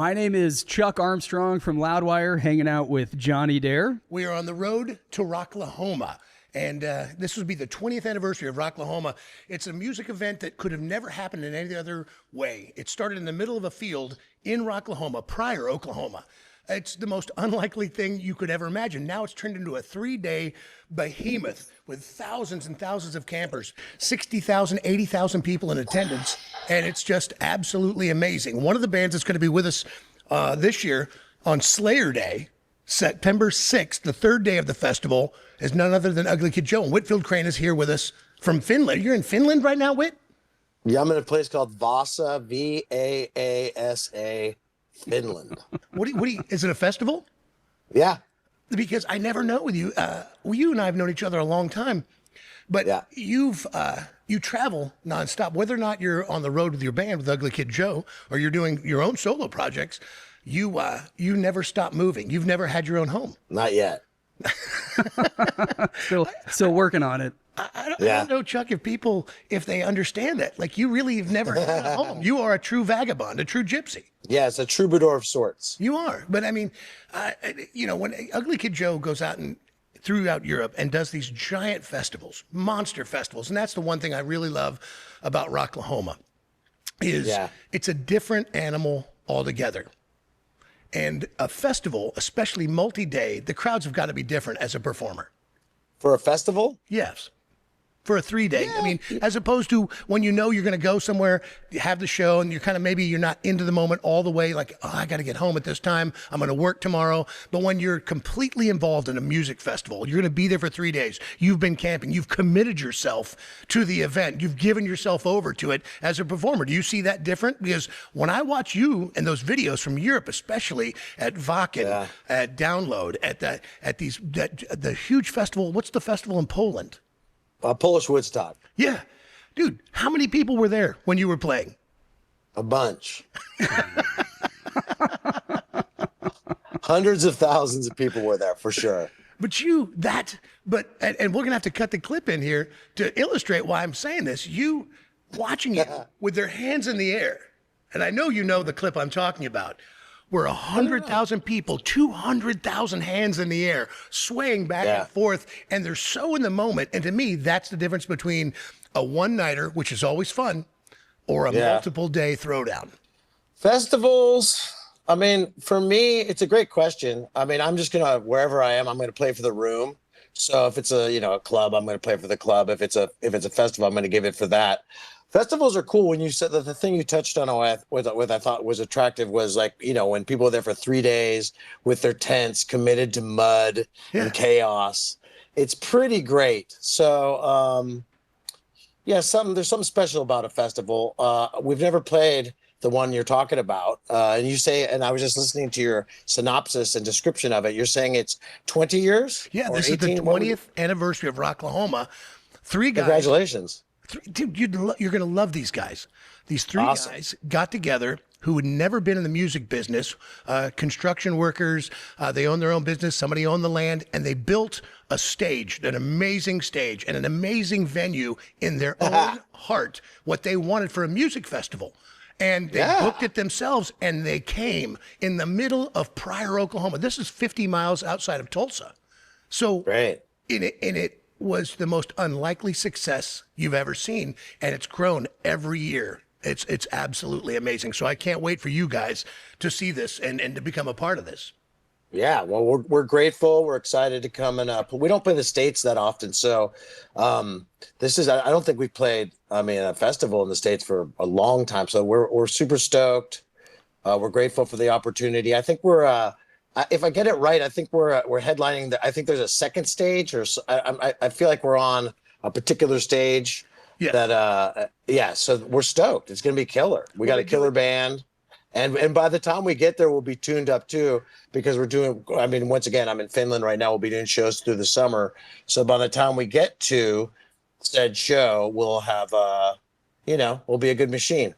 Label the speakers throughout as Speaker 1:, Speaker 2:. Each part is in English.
Speaker 1: My name is Chuck Armstrong from Loudwire, hanging out with Johnny Dare.
Speaker 2: We are on the road to Rocklahoma, and this would be the 20th anniversary of Rocklahoma. It's a music event that could have never happened in any other way. It started in the middle of a field in Rocklahoma, Pryor, Oklahoma. It's the most unlikely thing you could ever imagine. Now it's turned into a 3-day behemoth with thousands and thousands of campers, 60,000, 80,000 people in attendance, and it's just absolutely amazing. One of the bands that's going to be with us this year on Slayer Day, September 6th, the third day of the festival, is none other than Ugly Kid Joe. And Whitfield Crane is here with us from Finland. You're in Finland right now, Whit?
Speaker 3: Yeah, I'm in a place called Vasa, Vaasa, Finland.
Speaker 2: What do you, is it a festival?
Speaker 3: Yeah.
Speaker 2: Because I never know with you. You and I have known each other a long time, but
Speaker 3: Yeah.
Speaker 2: you travel nonstop. Whether or not you're on the road with your band with Ugly Kid Joe, or you're doing your own solo projects, you never stop moving. You've never had your own home.
Speaker 3: Not yet.
Speaker 1: Still working on it.
Speaker 2: I don't know, Chuck, if they understand that. Like, you really have never had a home. You are a true vagabond, a true gypsy.
Speaker 3: Yeah, it's a troubadour of sorts.
Speaker 2: You are. But I mean, when Ugly Kid Joe goes out and throughout Europe and does these giant festivals, monster festivals, and that's the one thing I really love about Rocklahoma is it's a different animal altogether. And a festival, especially multi-day, the crowds have got to be different as a performer.
Speaker 3: For a festival?
Speaker 2: Yes. For a 3-day. I mean, as opposed to when you know you're going to go somewhere, you have the show, and you're kind of, maybe you're not into the moment all the way, like, oh, I got to get home at this time. I'm going to work tomorrow. But when you're completely involved in a music festival, you're going to be there for 3 days. You've been camping. You've committed yourself to the event. You've given yourself over to it as a performer. Do you see that different? Because when I watch you and those videos from Europe, especially at Wacken, at Download, at the huge festival, what's the festival in Poland?
Speaker 3: Polish Woodstock.
Speaker 2: Yeah. Dude, how many people were there when you were playing?
Speaker 3: A bunch. Hundreds of thousands of people were there for sure.
Speaker 2: But and we're going to have to cut the clip in here to illustrate why I'm saying this. You watching it with their hands in the air, and I know you know the clip I'm talking about, where 100,000 people, 200,000 hands in the air, swaying back and forth, and they're so in the moment. And to me, that's the difference between a one-nighter, which is always fun, or a multiple-day throwdown.
Speaker 3: Festivals, I mean, for me, it's a great question. I mean, I'm just going to, wherever I am, I'm going to play for the room. So if it's a club, I'm going to play for the club. If it's a festival, I'm going to give it for that. Festivals are cool. When you said that, the thing you touched on what I thought was attractive was, like, when people are there for 3 days with their tents, committed to mud and chaos. It's pretty great. So, there's something special about a festival. We've never played the one you're talking about. And you say, and I was just listening to your synopsis and description of it. You're saying it's 20 years?
Speaker 2: Yeah, this is the 20th anniversary of Rocklahoma. 3 guys.
Speaker 3: Congratulations.
Speaker 2: Dude, you're going to love these guys. These 3 guys got together who had never been in the music business, construction workers. They own their own business. Somebody owned the land, and they built a stage, an amazing stage and an amazing venue in their own heart, what they wanted for a music festival. And they booked it themselves, and they came in the middle of Pryor, Oklahoma. This is 50 miles outside of Tulsa. So it was the most unlikely success you've ever seen, and it's grown every year. It's absolutely amazing. So I can't wait for you guys to see this and to become a part of this.
Speaker 3: Yeah, well, we're grateful. We're excited to come and we don't play the States that often. So this is, I don't think we've played, a festival in the States for a long time. So we're super stoked. We're grateful for the opportunity. I think we're, if I get it right, I think we're headlining. I think there's a second stage, or I feel like we're on a particular stage. Yeah. So we're stoked. It's gonna be killer. We got a killer band, and by the time we get there, we'll be tuned up too, because we're doing. Once again, I'm in Finland right now. We'll be doing shows through the summer. So by the time we get to said show, we'll have we'll be a good machine.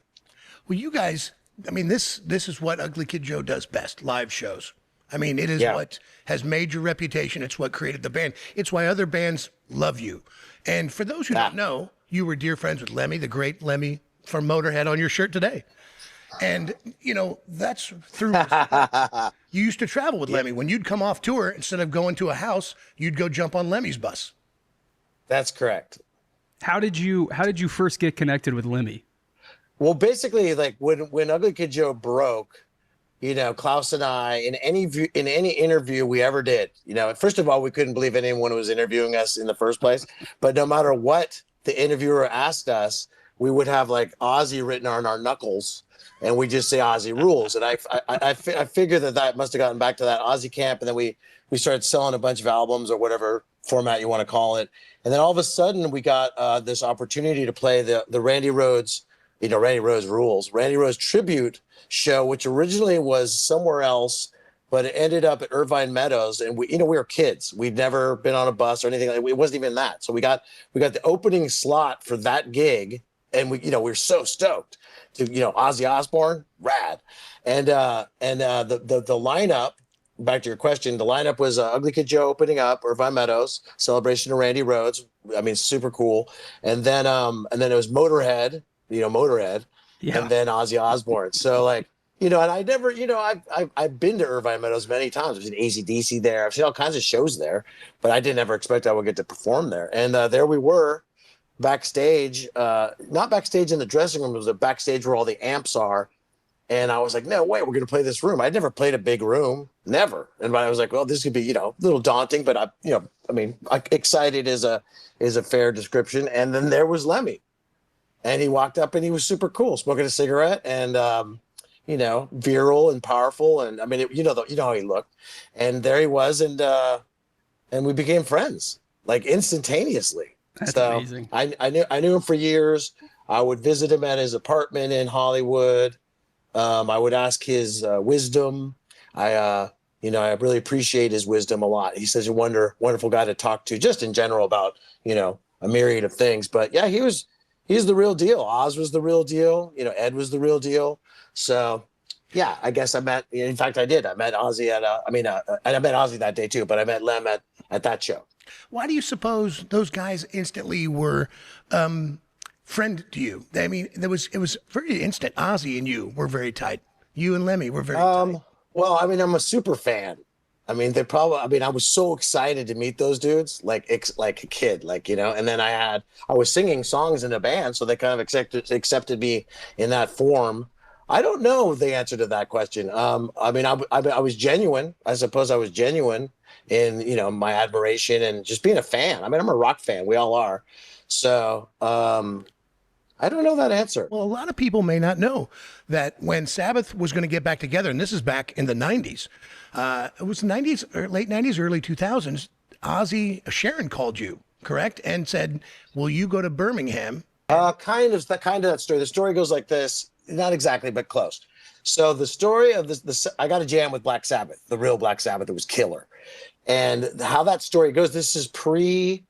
Speaker 2: Well, you guys, this is what Ugly Kid Joe does best: live shows. It is what has made your reputation. It's what created the band. It's why other bands love you. And for those who don't know, you were dear friends with Lemmy, the great Lemmy from Motorhead, on your shirt today. And, that's through. You used to travel with Lemmy. When you'd come off tour, instead of going to a house, you'd go jump on Lemmy's bus.
Speaker 3: That's correct.
Speaker 1: How did you first get connected with Lemmy?
Speaker 3: Well, basically, like when Ugly Kid Joe broke, Klaus and I, in any interview we ever did, first of all, we couldn't believe anyone was interviewing us in the first place. But no matter what the interviewer asked us, we would have like Ozzy written on our knuckles, and we just say Ozzy rules. And I figured that must have gotten back to that Ozzy camp, and then we started selling a bunch of albums or whatever format you want to call it. And then all of a sudden, we got this opportunity to play the Randy Rhoads, Randy Rhoads rules, Randy Rhoads tribute show, which originally was somewhere else, but it ended up at Irvine Meadows. And we were kids. We'd never been on a bus or anything. It wasn't even that. So we got the opening slot for that gig, and we were so stoked to, Ozzy Osbourne, rad. And the lineup, back to your question, the lineup was Ugly Kid Joe opening up, Irvine Meadows, celebration of Randy Rhoads. I mean, super cool. And then it was Motorhead, Motorhead,
Speaker 1: Yeah.
Speaker 3: and then Ozzy Osbourne. So like, and I never, I've been to Irvine Meadows many times. I've seen AC/DC there. I've seen all kinds of shows there, but I didn't ever expect I would get to perform there. And there we were backstage, not backstage in the dressing room. It was a backstage where all the amps are. And I was like, no way, we're going to play this room. I'd never played a big room, never. And I was like, well, this could be, a little daunting, but excited is a fair description. And then there was Lemmy. And he walked up and he was super cool, smoking a cigarette and, virile and powerful. And I mean, you know how he looked. And there he was. And we became friends like instantaneously.
Speaker 1: That's
Speaker 3: so
Speaker 1: amazing.
Speaker 3: I knew him for years. I would visit him at his apartment in Hollywood. I would ask his wisdom. I really appreciate his wisdom a lot. He's such a wonderful guy to talk to just in general about, a myriad of things. But yeah, he's the real deal. Oz was the real deal. Ed was the real deal. So, yeah, I guess I met Ozzy and I met Ozzy that day too, but I met Lem at that show.
Speaker 2: Why do you suppose those guys instantly were friend to you? I mean, it was very instant. Ozzy and you were very tight. You and Lemmy were very tight.
Speaker 3: Well, I mean, I'm a super fan. I mean, I was so excited to meet those dudes, like a kid, and then I was singing songs in a band, so they kind of accepted me in that form. I don't know the answer to that question. I mean, I was genuine. I suppose I was genuine in, my admiration and just being a fan. I mean, I'm a rock fan. We all are. So, I don't know that answer.
Speaker 2: Well, a lot of people may not know that when Sabbath was going to get back together, and this is back in the 90s, it was 90s, or late 90s, early 2000s, Sharon called you, correct? And said, will you go to Birmingham?
Speaker 3: Kind of that story. The story goes like this, not exactly, but close. So the story of this I got a jam with Black Sabbath, the real Black Sabbath. It was killer. And how that story goes, this is pre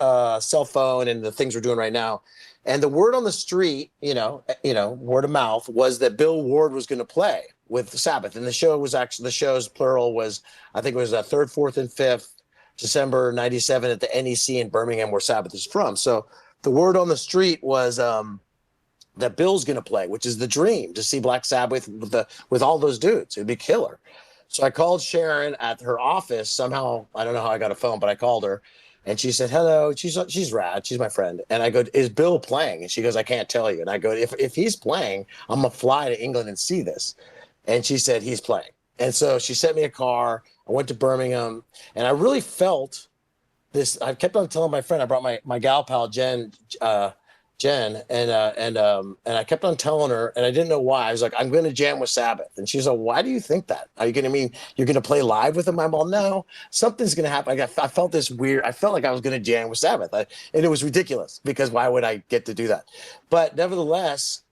Speaker 3: cell phone and the things we're doing right now. And the word on the street, word of mouth, was that Bill Ward was going to play with Sabbath. And the show's plural was, I think it was 3rd, 4th, and 5th, December 97 at the NEC in Birmingham, where Sabbath is from. So the word on the street was that Bill's going to play, which is the dream, to see Black Sabbath with all those dudes. It'd be killer. So I called Sharon at her office. Somehow, I don't know how I got a phone, but I called her. And she said, hello. She's rad. She's my friend. And I go, is Bill playing? And she goes, I can't tell you. And I go, if he's playing, I'm going to fly to England and see this. And she said, he's playing. And so she sent me a car. I went to Birmingham. And I really felt this. I kept on telling my friend, I brought my gal pal, Jen, and I kept on telling her, and I didn't know why. I was like, I'm going to jam with Sabbath. And she's like, why do you think that? Are you going to mean you're going to play live with them? I'm all, no, something's going to happen. I felt this weird. I felt like I was going to jam with Sabbath. And it was ridiculous because why would I get to do that? But nevertheless,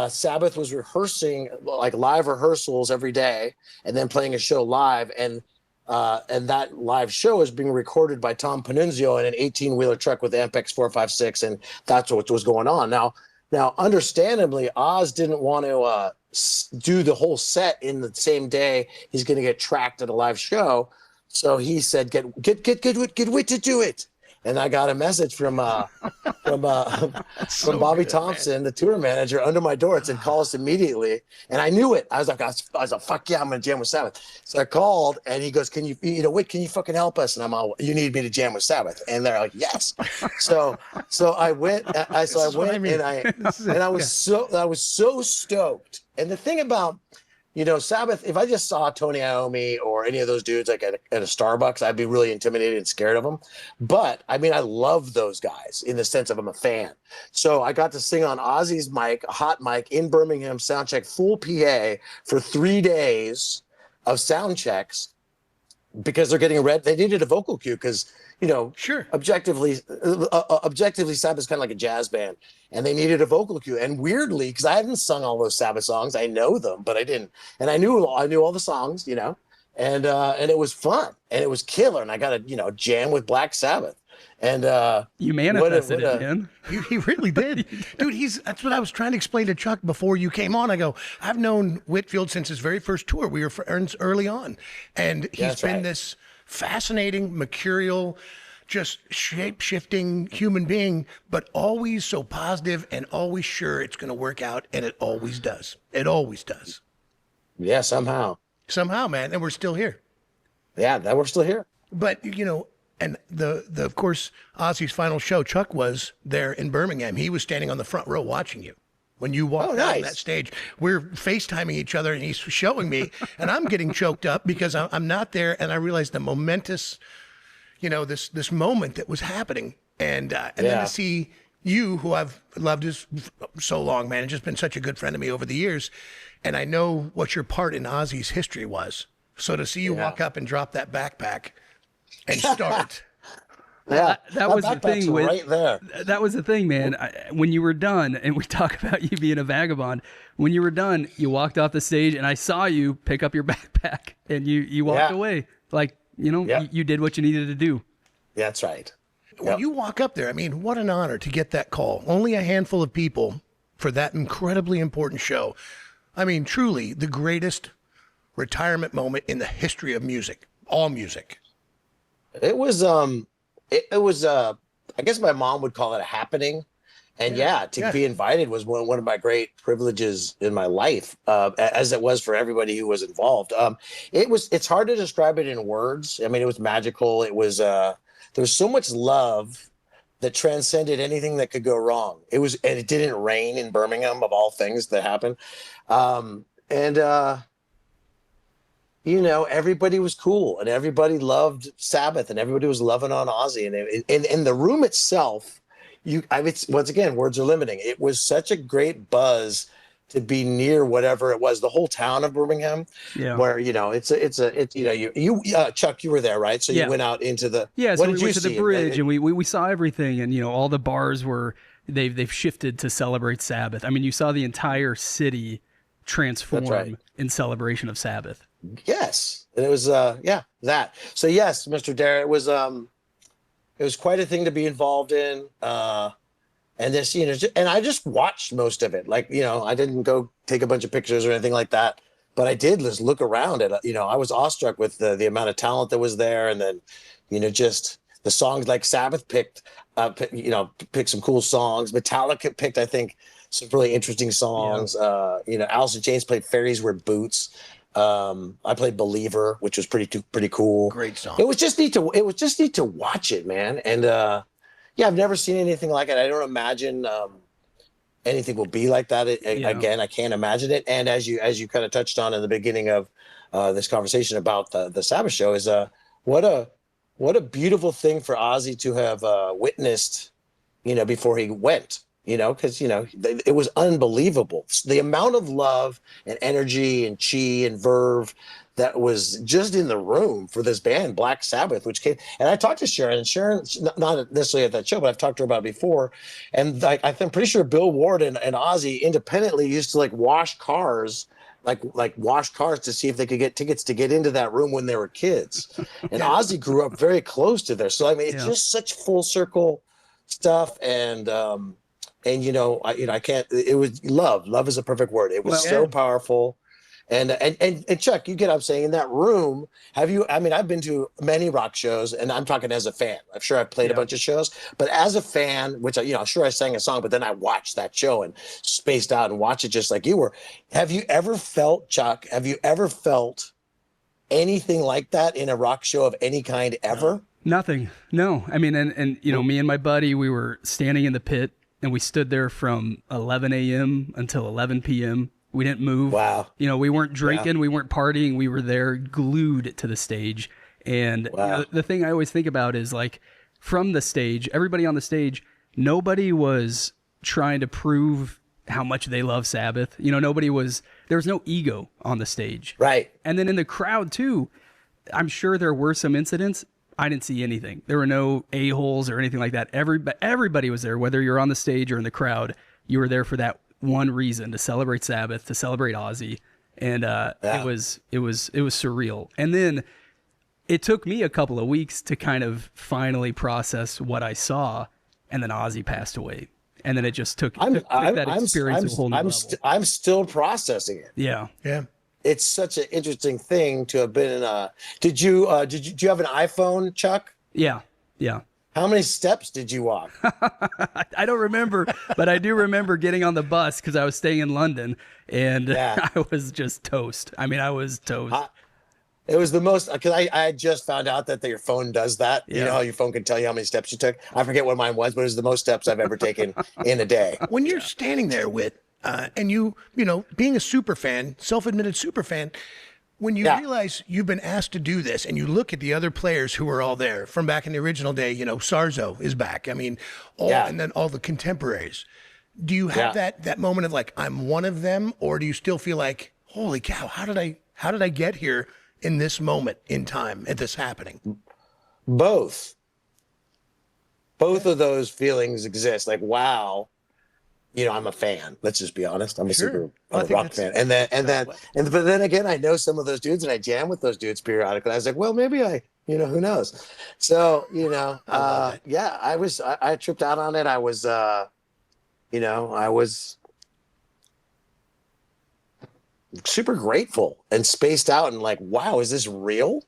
Speaker 3: Sabbath was rehearsing, like live rehearsals every day, and then playing a show live. And that live show is being recorded by Tom Panunzio in an 18-wheeler truck with Ampex 456, and that's what was going on. Now, understandably, Oz didn't want to do the whole set in the same day. He's going to get tracked at a live show, so he said, "Get Whit to do it." and I got a message from
Speaker 2: So
Speaker 3: Bobby
Speaker 2: good,
Speaker 3: Thompson, the tour manager, under my door. It said, call us immediately. And I knew it. I was like, fuck yeah, I'm going to jam with Sabbath. So I called, and he goes, can you fucking help us? And I'm all, you need me to jam with Sabbath? And they're like, yes. So I went, and I was so stoked. And the thing about, Sabbath, if I just saw Tony Iommi or any of those dudes like at a Starbucks, I'd be really intimidated and scared of them. But I mean, I love those guys in the sense of I'm a fan. So I got to sing on Ozzy's mic, a hot mic in Birmingham, soundcheck, full PA for 3 days of sound checks because they're getting they needed a vocal cue because,
Speaker 2: Sure.
Speaker 3: objectively, Sabbath's kind of like a jazz band, and they needed a vocal cue. And weirdly, because I hadn't sung all those Sabbath songs, I know them, but I didn't. And I knew all the songs, and it was fun and it was killer. And I got to, jam with Black Sabbath. And
Speaker 1: you manifested it, man.
Speaker 2: He really did. Dude, that's what I was trying to explain to Chuck before you came on. I go, I've known Whitfield since his very first tour. We were friends early on. And he's been this fascinating, mercurial, just shape-shifting human being, but always so positive and always sure it's going to work out. And it always does. It always does.
Speaker 3: Yeah, somehow.
Speaker 2: Somehow, man. And we're still here.
Speaker 3: Yeah, that we're still here.
Speaker 2: But, and the of course, Ozzy's final show, Chuck was there in Birmingham. He was standing on the front row watching you. When you walked out on that stage, we're FaceTiming each other, and he's showing me, and I'm getting choked up because I'm not there, and I realized the momentous, this moment that was happening, and then to see you, who I've loved so long, man, and just been such a good friend to me over the years, and I know what your part in Ozzy's history was. So to see you walk up and drop that backpack and start.
Speaker 3: Yeah,
Speaker 1: that was the thing.
Speaker 3: Right there.
Speaker 1: That was the thing, man. When you were done, and we talk about you being a vagabond, when you were done, you walked off the stage, and I saw you pick up your backpack, and you walked away. Like, you did what you needed to do.
Speaker 3: Yeah, that's right.
Speaker 2: When you walk up there, I mean, what an honor to get that call. Only a handful of people for that incredibly important show. I mean, truly the greatest retirement moment in the history of music, all music.
Speaker 3: It was I guess my mom would call it a happening. And to be invited was one of my great privileges in my life, as it was for everybody who was involved. It's hard to describe it in words. I mean, it was magical. It was there was so much love that transcended anything that could go wrong. And it didn't rain in Birmingham, of all things that happened. Everybody was cool, and everybody loved Sabbath, and everybody was loving on Ozzy, and in the room itself, once again, words are limiting. It was such a great buzz to be near whatever it was, the whole town of Birmingham, where Chuck, you were there, right? So you went out into the
Speaker 1: so we went to the bridge, and we saw everything, and all the bars were they've shifted to celebrate Sabbath. I mean, you saw the entire city transform in celebration of Sabbath.
Speaker 3: Yes. And it was that. So yes, Mr. Dare, it was quite a thing to be involved in. And this, and I just watched most of it. Like, I didn't go take a bunch of pictures or anything like that, but I did just look around at, I was awestruck with the amount of talent that was there. And then, just the songs like Sabbath picked some cool songs. Metallica picked, I think, some really interesting songs. Alice in Chains played Fairies Wear Boots. I played Believer, which was pretty cool.
Speaker 2: Great song.
Speaker 3: It was just neat to watch it, man. And I've never seen anything like it. I don't imagine anything will be like that again. I can't imagine it. And as you kind of touched on in the beginning of this conversation about the Sabbath show, is what a beautiful thing for Ozzy to have witnessed, before he went. Because, it was unbelievable. The amount of love and energy and chi and verve that was just in the room for this band, Black Sabbath, which came. And I talked to Sharon, and Sharon's not necessarily at that show, but I've talked to her about it before. And I'm pretty sure Bill Ward and Ozzy independently used to wash cars, wash cars to see if they could get tickets to get into that room when they were kids. And Ozzy grew up very close to there. So, I mean, it's just such full circle stuff. And I can't. It was love. Love is a perfect word. It was so powerful, And Chuck, you get what I'm saying, in that room, I've been to many rock shows, and I'm talking as a fan. I'm sure I've played a bunch of shows, but as a fan, which sure I sang a song, but then I watched that show and spaced out and watched it just like you were. Have you ever felt, Chuck, anything like that in a rock show of any kind ever?
Speaker 1: Nothing. No. I mean, and me and my buddy, we were standing in the pit, and we stood there from 11 a.m. until 11 p.m. We didn't move.
Speaker 3: Wow.
Speaker 1: We weren't drinking. We weren't partying. We were there glued to the stage. And the thing I always think about is, like, from the stage, everybody on the stage, nobody was trying to prove how much they love Sabbath. There was no ego on the stage.
Speaker 3: Right.
Speaker 1: And then in the crowd too, I'm sure there were some incidents. I didn't see anything. There were no a-holes or anything like that. Everybody was there, whether you're on the stage or in the crowd. You were there for that one reason, to celebrate Sabbath, to celebrate Ozzy. And it was surreal. And then it took me a couple of weeks to kind of finally process what I saw, and then Ozzy passed away. And then it just took that experience to a whole new level.
Speaker 3: I'm still processing it.
Speaker 1: Yeah.
Speaker 2: Yeah.
Speaker 3: It's such an interesting thing to have been in a. Do you have an iPhone, Chuck?
Speaker 1: Yeah. Yeah.
Speaker 3: How many steps did you walk?
Speaker 1: I don't remember, but I do remember getting on the bus because I was staying in London, and I was just toast. I mean, I was toast.
Speaker 3: It was the most, because I just found out that your phone does that. Yeah. You know how your phone can tell you how many steps you took? I forget what mine was, but it was the most steps I've ever taken in a day.
Speaker 2: When you're standing there and being a super fan, self-admitted super fan, when you realize you've been asked to do this, and you look at the other players who are all there from back in the original day, Sarzo is back. I mean, and then all the contemporaries. Do you have that moment of, like, I'm one of them, or do you still feel like, holy cow, how did I get here in this moment in time at this happening?
Speaker 3: Both of those feelings exist. Like, wow, I'm a fan. Let's just be honest. I'm a rock fan. But then again, I know some of those dudes, and I jam with those dudes periodically. I was like, well, maybe who knows? So, I tripped out on it. I was super grateful and spaced out and like, wow, is this real?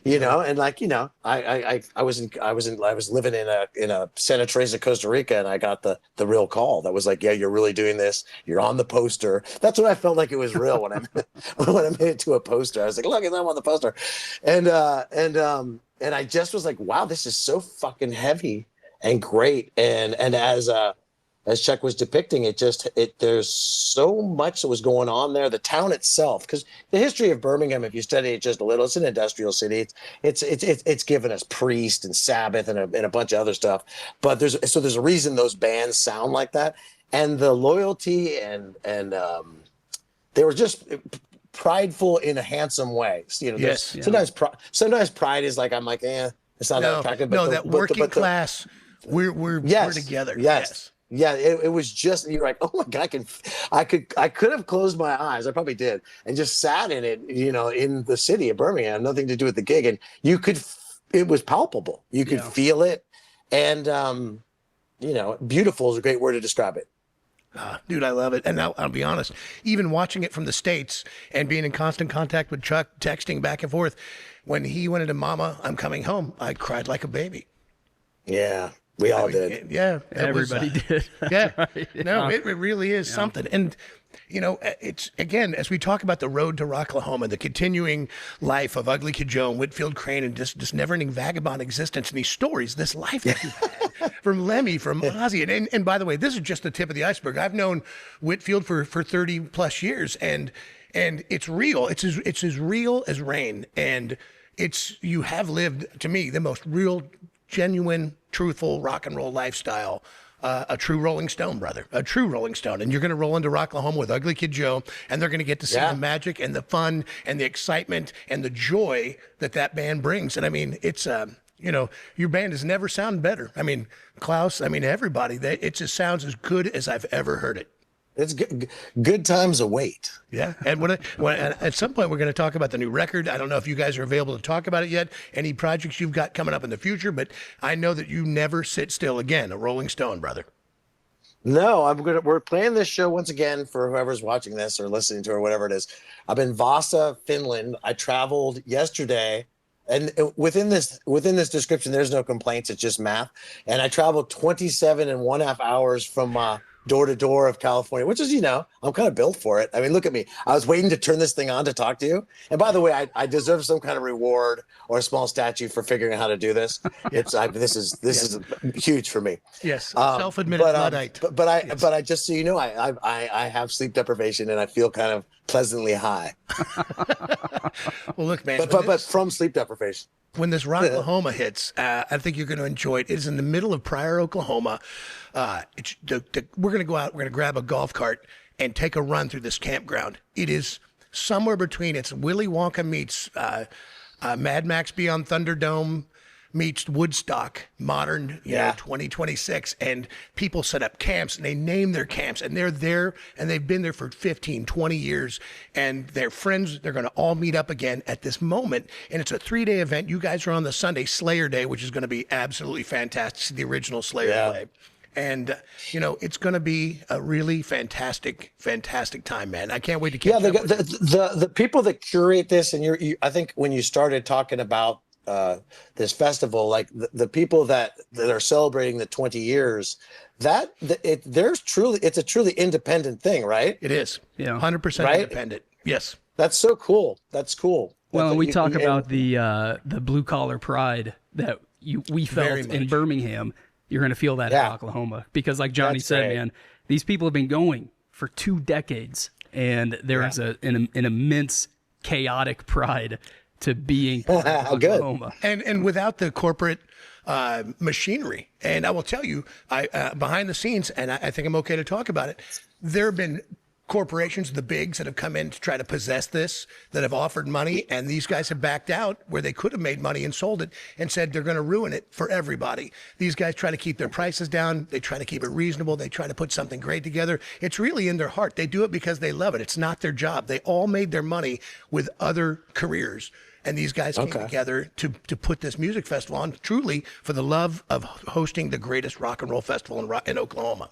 Speaker 3: And like, I was living in a Santa Teresa, Costa Rica, and I got the real call that was like, yeah, you're really doing this. You're on the poster. That's what I felt like it was real when I made it to a poster. I was like, look, I'm on the poster. And I just was like, wow, this is so fucking heavy and great. And as Chuck was depicting there's so much that was going on there. The town itself, because the history of Birmingham, if you study it just a little, it's an industrial city. It's given us Priest and Sabbath and a bunch of other stuff. But there's a reason those bands sound like that, and the loyalty and they were just prideful in a handsome way. Sometimes pride is like, I'm like, it's not that attractive. But
Speaker 2: that working class, we're together.
Speaker 3: Yes. Yeah, it was just, you're like, oh my God, I could have closed my eyes. I probably did, and just sat in it, in the city of Birmingham, nothing to do with the gig. And it was palpable. You could feel it. And, beautiful is a great word to describe it.
Speaker 2: Dude, I love it. And I'll be honest, even watching it from the States and being in constant contact with Chuck, texting back and forth, when he went into Mama, I'm Coming Home, I cried like a baby.
Speaker 3: Yeah. We all did.
Speaker 2: Yeah.
Speaker 1: Everybody did.
Speaker 2: Yeah. Right. No, it really is something. And, it's, again, as we talk about the road to Rocklahoma, the continuing life of Ugly Kid Joe and Whitfield Crane, and this never-ending vagabond existence, and these stories, this life that you had from Lemmy, from Ozzy. And by the way, this is just the tip of the iceberg. I've known Whitfield for 30 plus years, and it's real. It's as real as rain. And you have lived, to me, the most real, genuine, truthful rock and roll lifestyle, a true Rolling Stone, brother, a true Rolling Stone. And you're going to roll into Rocklahoma with Ugly Kid Joe, and they're going to get to see the magic and the fun and the excitement and the joy that band brings. And I mean, it's, your band has never sounded better. I mean, Klaus, everybody, it just sounds as good as I've ever heard it.
Speaker 3: It's good times await.
Speaker 2: Yeah. And at some point, we're going to talk about the new record. I don't know if you guys are available to talk about it yet, any projects you've got coming up in the future, but I know that you never sit still again, a Rolling Stone, brother.
Speaker 3: No, we're playing this show once again for whoever's watching this or listening to it or whatever it is. I'm in Vasa, Finland. I traveled yesterday, and within this description, there's no complaints. It's just math. And I traveled 27.5 hours from door to door of California, which is, I'm kind of built for it. I mean, look at me. I was waiting to turn this thing on to talk to you. And by the way, I deserve some kind of reward or a small statue for figuring out how to do this. This is huge for me.
Speaker 2: Yes, self-admitted Luddite.
Speaker 3: But I just so you know, I have sleep deprivation and I feel kind of pleasantly high.
Speaker 2: Well, look, man.
Speaker 3: But from sleep deprivation.
Speaker 2: When this Rocklahoma hits, I think you're going to enjoy it. It's in the middle of Pryor, Oklahoma. We're going to go out. We're going to grab a golf cart and take a run through this campground. It is somewhere between. It's Willy Wonka meets Mad Max Beyond Thunderdome meets Woodstock, modern, 2026. And people set up camps and they name their camps and they're there and they've been there for 15, 20 years and they're friends. They're going to all meet up again at this moment. And it's a 3-day event. You guys are on the Sunday, Slayer Day, which is going to be absolutely fantastic. The original Slayer play. And, it's going to be a really fantastic time, man. I can't wait to catch up with
Speaker 3: the people that curate this, and I think when you started talking about this festival, like the people that are celebrating the 20 years, it's a truly independent thing, right?
Speaker 2: It is.
Speaker 1: Yeah.
Speaker 2: 100%
Speaker 3: right?
Speaker 2: independent. Yes.
Speaker 3: That's so cool. That's cool.
Speaker 1: Well, and we talk about the blue collar pride that we felt in Birmingham. You're going to feel that in Rocklahoma because, like Johnny said, man, these people have been going for 2 decades, and there is an immense chaotic pride to being part of Oklahoma.
Speaker 2: And without the corporate machinery. And I will tell you, behind the scenes, and I think I'm okay to talk about it, there have been corporations, the bigs that have come in to try to possess this, that have offered money, and these guys have backed out where they could have made money and sold it and said they're going to ruin it for everybody. These guys try to keep their prices down. They try to keep it reasonable. They try to put something great together. It's really in their heart. They do it because they love it. It's not their job. They all made their money with other careers. And these guys came together to put this music festival on, truly for the love of hosting the greatest rock and roll festival in Oklahoma.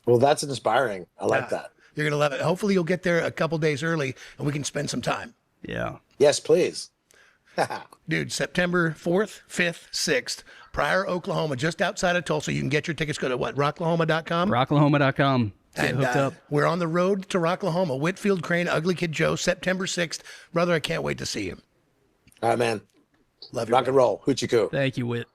Speaker 3: Well, that's inspiring. I like that.
Speaker 2: You're going to love it. Hopefully you'll get there a couple days early and we can spend some time.
Speaker 1: Yeah.
Speaker 3: Yes, please.
Speaker 2: Dude, September 4th, 5th, 6th, Pryor, Oklahoma, just outside of Tulsa. You can get your tickets. Go to what? Rocklahoma.com?
Speaker 1: Rocklahoma.com. Get hooked up.
Speaker 2: We're on the road to Rocklahoma. Whitfield, Crane, Ugly Kid Joe, September 6th. Brother, I can't wait to see you.
Speaker 3: All right, man.
Speaker 2: Love you.
Speaker 3: Rock and roll. Hoochie coo.
Speaker 1: Thank you, Whit.